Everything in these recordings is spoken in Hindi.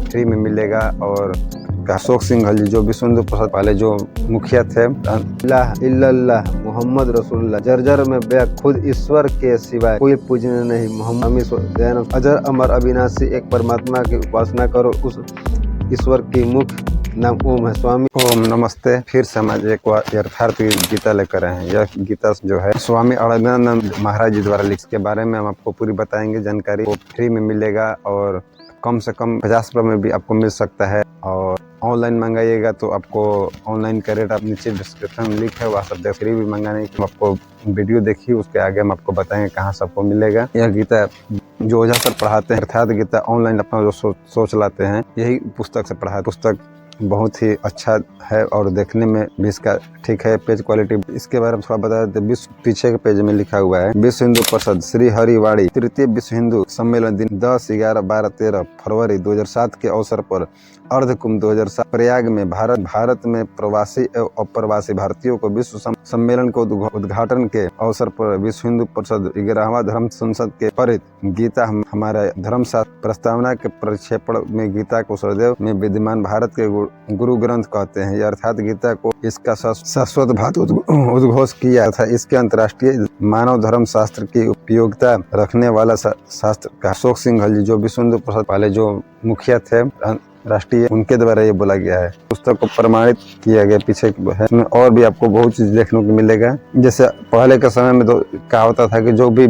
फ्री में मिलेगा। और अशोक सिंघल जी जो विश्व हिंदू परिषद वाले जो मुखिया थे, इलाह इल्लल्लाह मोहम्मद रसूलुल्लाह, जर्जर में बेक खुद ईश्वर के सिवाय कोई पूजनीय नहीं, मोहम्मद अजर अमर अविनाशी एक परमात्मा की उपासना करो, उस ईश्वर की मुख्य नाम ओम है। स्वामी ओम नमस्ते। फिर से हम आज एक यथार्थ गीता लेकर आए हैं। यह गीता जो है स्वामी अड़गड़ानंद महाराज जी द्वारा लिखी, के बारे में हम आपको पूरी बताएंगे। जानकारी वो फ्री में मिलेगा और कम से कम 50 रुपये में भी आपको मिल सकता है। और ऑनलाइन मंगाइएगा तो आपको ऑनलाइन का रेट आप नीचे डिस्क्रिप्शन में लिखा है, वहाँ सब फ्री भी मंगाने की आपको वीडियो देखिए, उसके आगे हम आपको बताएंगे कहाँ सबको मिलेगा। यह गीता जो ओझा सर पढ़ाते हैं, अर्थात गीता ऑनलाइन अपना जो सोच लाते हैं, यही पुस्तक से पढ़ा। पुस्तक बहुत ही अच्छा है और देखने में भी इसका ठीक है, पेज क्वालिटी। इसके बारे में थोड़ा बता देते। विश्व पीछे के पेज में लिखा हुआ है, विश्व हिंदू परिषद श्री हरिवाड़ी तृतीय विश्व हिंदू सम्मेलन दिन 10, 11, 12, 13 फरवरी 2007 के अवसर पर अर्ध कुंभ 2007 प्रयाग में भारत में प्रवासी एवं अप्रवासी भारतीयों को विश्व सम्मेलन को उद्घाटन के अवसर पर विश्व हिंदू परिषद 11वां धर्म संसद के परित गीता हमारे धर्मशास्त्र प्रस्तावना के प्रक्षेपण में गीता को सरदेव में विद्यमान भारत के गुरु ग्रंथ कहते हैं। अर्थात गीता को इसका शाश्वत भात उद्घोष किया था। इसके अंतर्राष्ट्रीय मानव धर्म शास्त्र की उपयोगिता रखने वाला शास्त्र का अशोक सिंघल जी जो विश्व हिंदू परिषद वाले जो मुखिया थे राष्ट्रीय, उनके द्वारा ये बोला गया है। पुस्तक को प्रमाणित किया गया पीछे है। इसमें और भी आपको बहुत चीज देखने को मिलेगा। जैसे पहले के समय में तो क्या होता था कि जो भी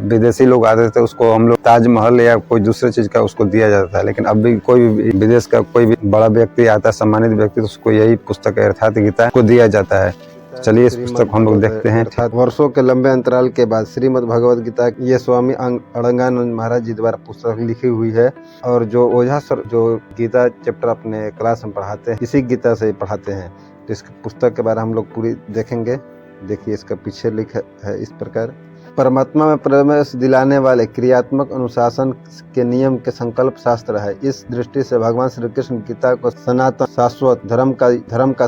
विदेशी लोग आते थे उसको हम लोग ताजमहल या कोई दूसरे चीज का उसको दिया जाता था, लेकिन अब भी कोई भी विदेश का कोई भी बड़ा व्यक्ति आता है, सम्मानित व्यक्ति, तो उसको यही पुस्तक अर्थात गीता को दिया जाता है। चलिए इस पुस्तक हम लोग देखते हैं। वर्षों के लंबे अंतराल के बाद श्रीमद् भगवद गीता ये स्वामी अड़गड़ानंद महाराज जी द्वारा पुस्तक लिखी हुई है। और जो ओझा सर जो गीता चैप्टर अपने क्लास में पढ़ाते हैं, इसी गीता से पढ़ाते हैं। तो इस पुस्तक के बारे में हम लोग पूरी देखेंगे। देखिए इसका पीछे लिखा है इस प्रकार, परमात्मा में प्रवेश दिलाने वाले क्रियात्मक अनुशासन के नियम के संकल्प शास्त्र है। इस दृष्टि से भगवान श्री कृष्ण गीता को सनातन शाश्वत धर्म का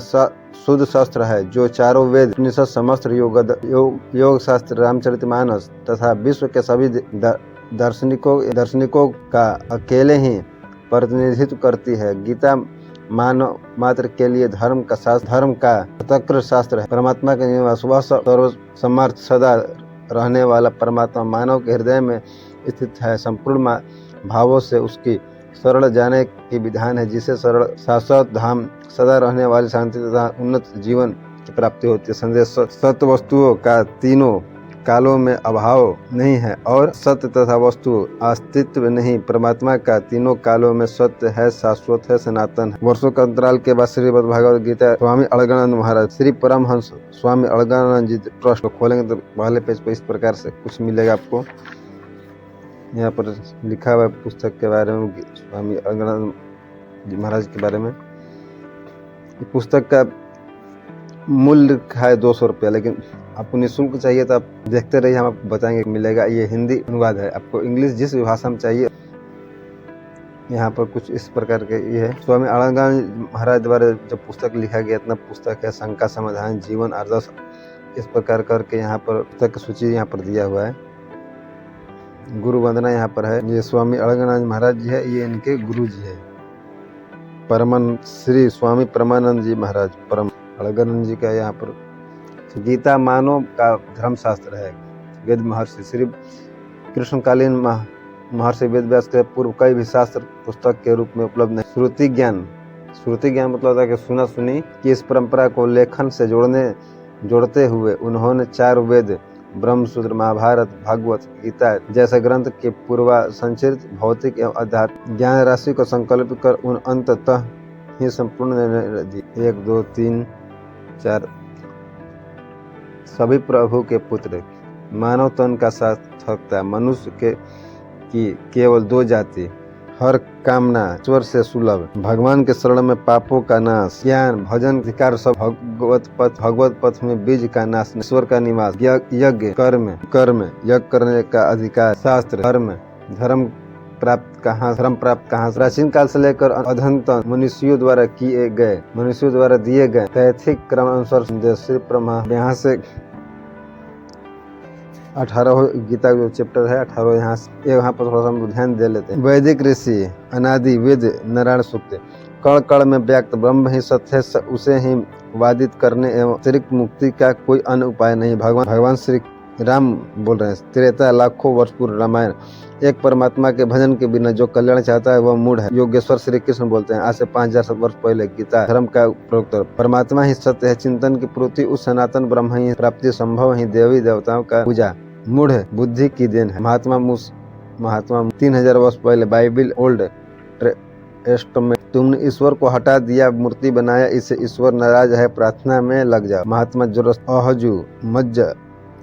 शुद्ध शास्त्र है, जो चारों वेद उपनिषद समस्त योग शास्त्र रामचरितमानस तथा विश्व के सभी दार्शनिकों का अकेले ही प्रतिनिधित्व करती है। गीता मानव मात्र के लिए धर्म का तक्र शास्त्र है। परमात्मा के निवास वह सर्वसमर्थ सदा रहने वाला परमात्मा मानव के हृदय में स्थित है। संपूर्ण भावों से उसकी शरण जाने की विधान है, जिसे सरल शाश्वत धाम सदा रहने वाली शांति तथा उन्नत जीवन की प्राप्ति होती है। संदेश सत्य वस्तुओं का तीनों कालों में अभाव नहीं है और सत्य तथा वस्तु अस्तित्व नहीं। परमात्मा का तीनों कालों में सत्य है, शाश्वत है, सनातन है। वर्षों के अंतराल के बाद श्रीमद् भगवद गीता स्वामी अड़गड़ानंद महाराज श्री परमहंस स्वामी अड़गड़ानंद जी ट्रस्ट को खोलेंगे तो पहले पेज पर इस प्रकार से कुछ मिलेगा आपको। यहाँ पर लिखा हुआ पुस्तक के बारे में, स्वामी अड़गड़ानंद जी महाराज के बारे में। पुस्तक का मूल्य है 200 रुपया, लेकिन आपको निःशुल्क चाहिए तो आप देखते रहिए, हम आपको बताएंगे मिलेगा। ये हिंदी अनुवाद है, आपको इंग्लिश जिस भी भाषा में चाहिए। यहाँ पर कुछ इस प्रकार के ये है। स्वामी अड़गड़ानंद महाराज द्वारा जब पुस्तक लिखा गया, इतना पुस्तक है, शंका समाधान जीवन आदर्श, इस प्रकार करके यहाँ पर पुस्तक की सूची यहाँ पर दिया हुआ है। गुरु वंदना यहाँ पर है। ये स्वामी अड़गड़ानंद महाराज जी है, ये इनके गुरु जी है। श्री स्वामी परमानंद जी महाराज परम अड़गड़ानंद जी का यहाँ पर। गीता मानव का धर्म शास्त्र है। वेद महर्षि श्री कृष्णकालीन महर्षि वेद व्यास के पूर्व कई भी शास्त्र पुस्तक के रूप में उपलब्ध नहीं। श्रुति ज्ञान मतलब होता है कि सुना सुनी की इस परंपरा को लेखन से जोड़ते हुए उन्होंने 4 वेद ब्रह्मसूत्र, महाभारत, भागवत गीता जैसे ग्रंथ के पूर्वा संचित भौतिक एवं आध्यात्मिक ज्ञान राशि को संकल्पित कर उन अंततः ही संपूर्ण दी। 1, 2, 3, 4 सभी प्रभु के पुत्र, मानव तन का सार्थकता, मनुष्य की केवल 2 जाति, हर कामना ईश्वर से सुलभ, भगवान के शरण में पापों का नाश, ज्ञान भजन अधिकार सब, भगवत पथ में बीज का नाश, ईश्वर का निवास, यज्ञ कर्म यज्ञ करने का अधिकार, शास्त्र धर्म प्राप्त कहाँ। प्राचीन काल से लेकर अधुनातन मनुष्यों द्वारा दिए गए तैथिक क्रम अनुसार संदेश श्री ब्रह्मा यहाँ से 18 गीता जो चैप्टर है 18 यहाँ पर थोड़ा सा हम ध्यान दे लेते हैं। वैदिक ऋषि अनादि वेद नारायण सूक्त कण कण में व्यक्त ब्रह्म ही सत्य है, उसे ही वादित करने एवं अतिरिक्त मुक्ति का कोई अन्य उपाय नहीं। भगवान श्री राम बोल रहे हैं, त्रेता लाखों वर्ष पूर्व रामायण। एक परमात्मा के भजन के बिना जो कल्याण चाहता है वह मूढ़ है। योगेश्वर श्री कृष्ण बोलते हैं, आज से 5000 वर्ष पहले गीता धर्म का प्रवक्ता। परमात्मा ही सत्य है, चिंतन की पूर्ति उस सनातन ब्रह्म ही प्राप्ति संभव ही देवी देवताओं का पूजा मूढ़ बुद्धि की देन है। महात्मा 3000 वर्ष पहले बाइबिल ओल्ड टेस्टामेंट। तुमने ईश्वर को हटा दिया, मूर्ति बनाया, इससे ईश्वर नाराज है, प्रार्थना में लग जाओ। महात्मा अहजू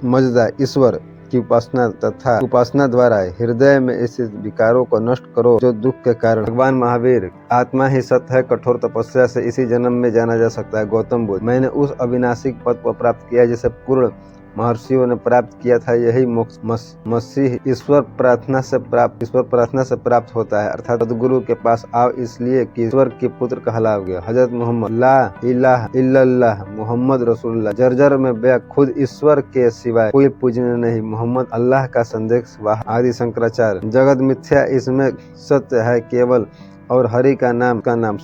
मजदा ईश्वर की उपासना तथा उपासना द्वारा हृदय में स्थित विकारों को नष्ट करो जो दुख के कारण। भगवान महावीर आत्मा ही सत्य है, कठोर तपस्या से इसी जन्म में जाना जा सकता है। गौतम बुद्ध मैंने उस अविनाशी पद को प्राप्त किया जिसे पूर्ण महर्षियों ने प्राप्त किया था, यही मोक्ष मसीह ईश्वर प्रार्थना से प्राप्त होता है, अर्थात सदगुरु के पास आओ, इसलिए कि ईश्वर के पुत्र कहलाओगे। हजरत मोहम्मद ला इलाहा इल्लल्लाह मुहम्मद रसूलुल्लाह जर्जर में बया खुद ईश्वर के सिवाय कोई पूजनीय नहीं, मोहम्मद अल्लाह का संदेश वाह। आदि शंकराचार्य जगत मिथ्या इसमें सत्य है केवल और हरि का नाम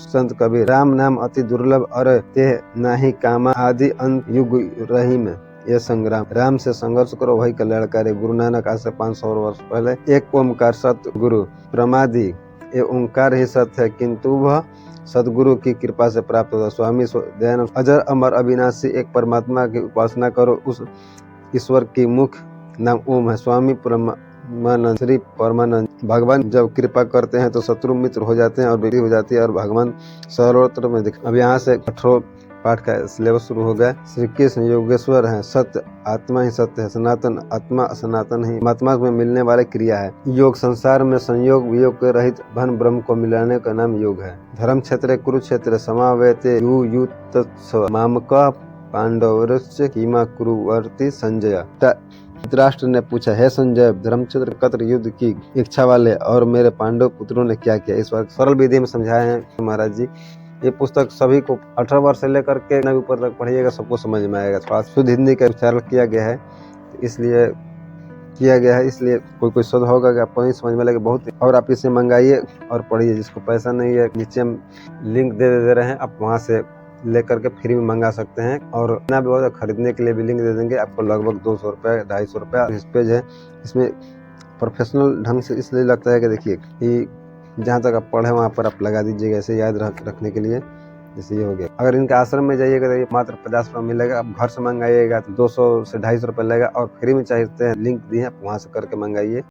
संत कबीर। राम नाम अति दुर्लभ और ते नाही कामा आदि अंत युग रही में ये संग्राम। राम से संघर्ष करो वही कल्याणकारी। गुरु नानक आज से 500 वर्ष पहले एक ओमकार सत्य गुरु प्रमादी ये ओंकार ही सत्य है, किंतु वह सदगुरु की कृपा से प्राप्त होता। स्वामी दयानंद अजर अमर अविनाशी एक परमात्मा की उपासना करो, उस ईश्वर की मुख्य नाम ओम है। स्वामी परमानंद श्री परमानंद भगवान जब कृपा करते हैं तो शत्रु मित्र हो जाते हैं और विधि हो जाती है और भगवान सर्वत्र में दिख। अब यहाँ से 18 पाठ का सिलेबस शुरू हो गया। श्री कृष्ण योगेश्वर है, सत्य आत्मा ही सत्य है, सनातन आत्मा सनातन ही परमात्मा में मिलने वाली क्रिया है। योग संसार में संयोग वियोग के रहित भन ब्रह्म को मिलाने का नाम योग है। धर्म क्षेत्र कुरुक्षेत्र समावेते यु तत्सव मामक पांडवस्य कीमा कुरुवर्ती संजय। धृतराष्ट्र ने पूछा, है संजय, धर्मक्षेत्र कत्र युद्ध की इच्छा वाले और मेरे पांडव पुत्रों ने क्या किया? इस बार सरल विधि में समझाए हैं महाराज जी। ये पुस्तक सभी को 18 वर्ष से लेकर के नवी ऊपर तक पढ़िएगा, सबको समझ में आएगा। थोड़ा शुद्ध हिंदी का उच्चारण किया गया है, इसलिए कोई शुद्ध होगा कि आपको नहीं समझ में लगे बहुत। और आप इसे मंगाइए और पढ़िए। जिसको पैसा नहीं है नीचे हम लिंक दे रहे हैं, आप वहाँ से लेकर के फ्री में मंगा सकते हैं। और इतना भी होगा खरीदने के लिए भी लिंक दे देंगे आपको, लगभग 200 रुपये 250 रुपये इस पेज है। इसमें प्रोफेशनल ढंग से इसलिए लगता है कि देखिए कि जहाँ तक आप पढ़े वहाँ पर आप लगा दीजिएगा, ऐसे याद रखने के लिए। जैसे ये हो गया। अगर इनके आश्रम में जाइएगा तो ये मात्र 50 रुपये मिलेगा। आप घर से मंगाइएगा तो 200 से 250 रुपये लगेगा और फ्री में चाहते हैं लिंक दिए आप वहाँ से करके मंगाइए।